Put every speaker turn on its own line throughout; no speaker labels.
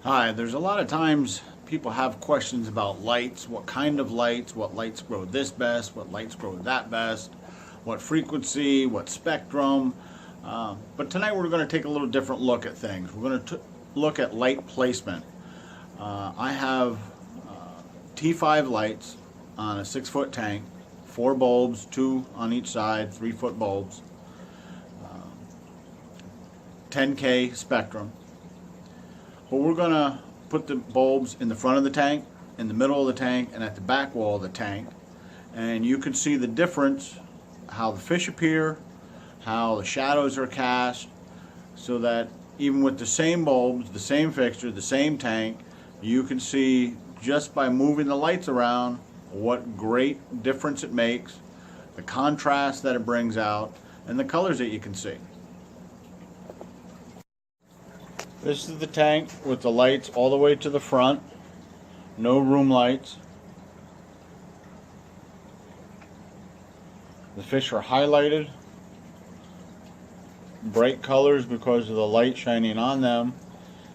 Hi, there's a lot of times people have questions about lights, what kind of lights, what lights grow this best, what lights grow that best, what frequency, what spectrum. But tonight we're going to take a little different look at things. We're going to look at light placement. I have T5 lights on a 6-foot tank, 4 bulbs, 2 on each side, 3-foot bulbs, 10K spectrum. But we're going to put the bulbs in the front of the tank, in the middle of the tank, and at the back wall of the tank. And you can see the difference, how the fish appear, how the shadows are cast, so that even with the same bulbs, the same fixture, the same tank, you can see just by moving the lights around what great difference it makes, the contrast that it brings out, and the colors that you can see. This is the tank with the lights all the way to the front, no room lights. The fish are highlighted, bright colors because of the light shining on them,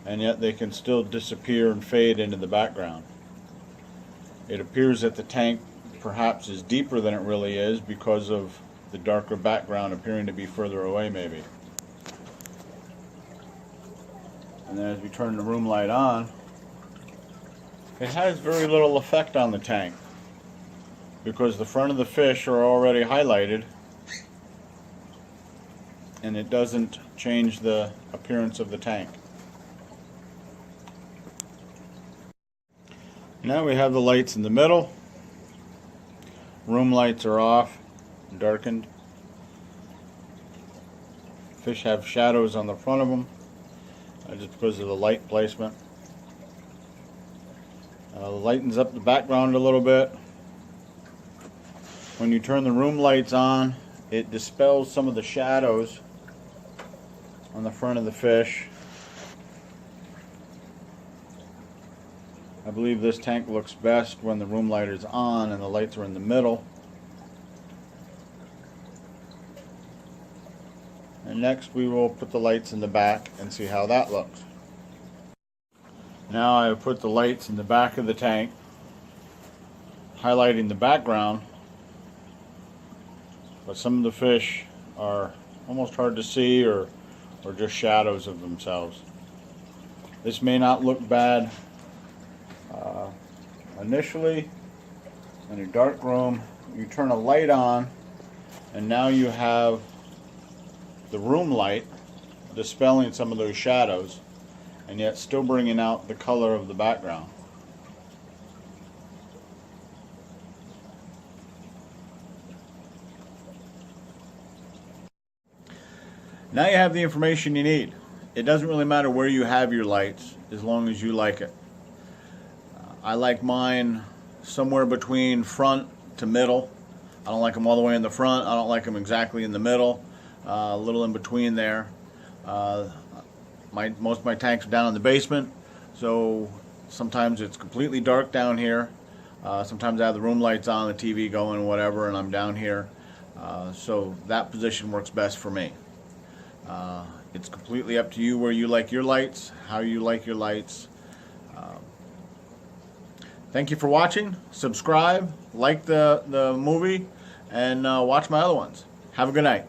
and yet they can still disappear and fade into the background. It appears that the tank perhaps is deeper than it really is because of the darker background appearing to be further away maybe. And then as we turn the room light on, it has very little effect on the tank because the front of the fish are already highlighted and it doesn't change the appearance of the tank. Now we have the lights in the middle. Room lights are off, darkened. Fish have shadows on the front of them. Just because of the light placement. Lightens up the background a little bit. When you turn the room lights on, it dispels some of the shadows on the front of the fish. I believe this tank looks best when the room light is on and the lights are in the middle. And next we will put the lights in the back and see how that looks. Now I have put the lights in the back of the tank, highlighting the background, but some of the fish are almost hard to see or just shadows of themselves. This may not look bad initially. In a dark room, you turn a light on and now you have the room light dispelling some of those shadows and yet still bringing out the color of the background. Now you have the information you need. It doesn't really matter where you have your lights as long as you like it. I like mine somewhere between front to middle. I don't like them all the way in the front. I don't like them exactly in the middle. A little in between there. Most of my tanks are down in the basement, so sometimes it's completely dark down here. Sometimes I have the room lights on, the TV going, whatever, and I'm down here. So that position works best for me. It's completely up to you where you like your lights, how you like your lights. Thank you for watching. Subscribe, like the movie, and watch my other ones. Have a good night.